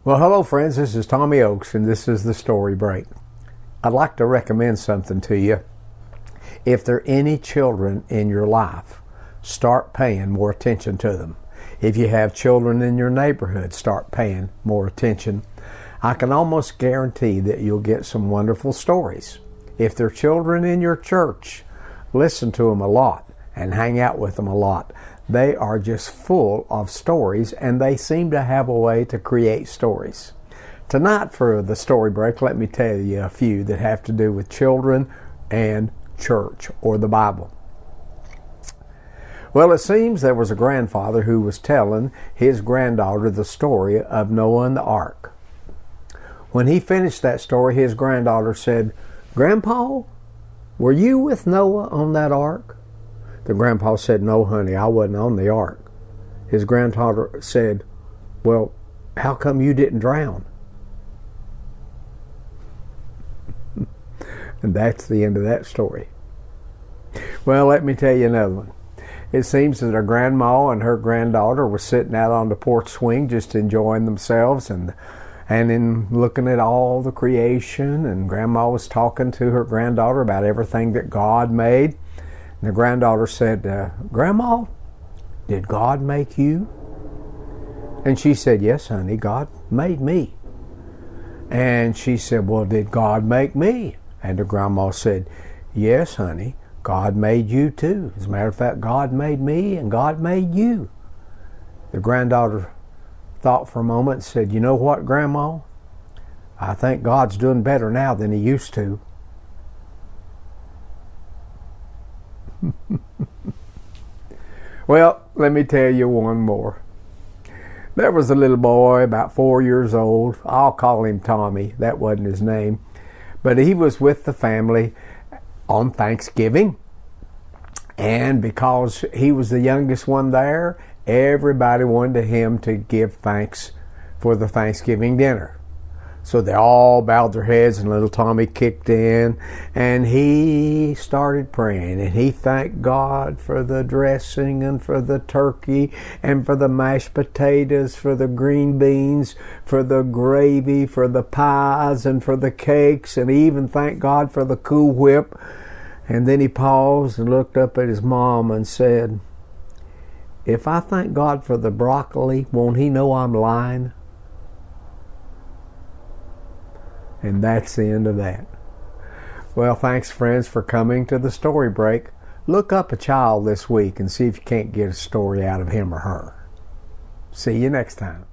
Well, hello friends, this is Tommy Oakes and this is the Story Break. I'd like to recommend something to you. If there are any children in your life, start paying more attention to them. If you have children in your neighborhood, start paying more attention. I can almost guarantee that you'll get some wonderful stories. If there are children in your church, listen to them a lot and hang out with them a lot. They are just full of stories, and they seem to have a way to create stories. Tonight for the Story Break, let me tell you a few that have to do with children and church or the Bible. Well, it seems there was a grandfather who was telling his granddaughter the story of Noah and the ark. When he finished that story, his granddaughter said, "Grandpa, were you with Noah on that ark?" The grandpa said, "No, honey, I wasn't on the ark." His granddaughter said, "Well, how come you didn't drown?" And that's the end of that story. Well, let me tell you another one. It seems that her grandma and her granddaughter were sitting out on the porch swing just enjoying themselves and in looking at all the creation, and grandma was talking to her granddaughter about everything that God made. And the granddaughter said, "Grandma, did God make you?" And she said, "Yes, honey, God made me." And she said, "Well, did God make me?" And the grandma said, "Yes, honey, God made you too. As a matter of fact, God made me and God made you." The granddaughter thought for a moment and said, "You know what, Grandma? I think God's doing better now than he used to." Well, let me tell you one more. There was a little boy about 4 years old. I'll call him Tommy. That wasn't his name. But he was with the family on Thanksgiving. And because he was the youngest one there, everybody wanted him to give thanks for the Thanksgiving dinner. So they all bowed their heads, and little Tommy kicked in, and he started praying, and he thanked God for the dressing and for the turkey and for the mashed potatoes, for the green beans, for the gravy, for the pies and for the cakes, and he even thanked God for the Cool Whip. And then he paused and looked up at his mom and said, "If I thank God for the broccoli, won't he know I'm lying?" And that's the end of that. Well, thanks friends for coming to the Story Break. Look up a child this week and see if you can't get a story out of him or her. See you next time.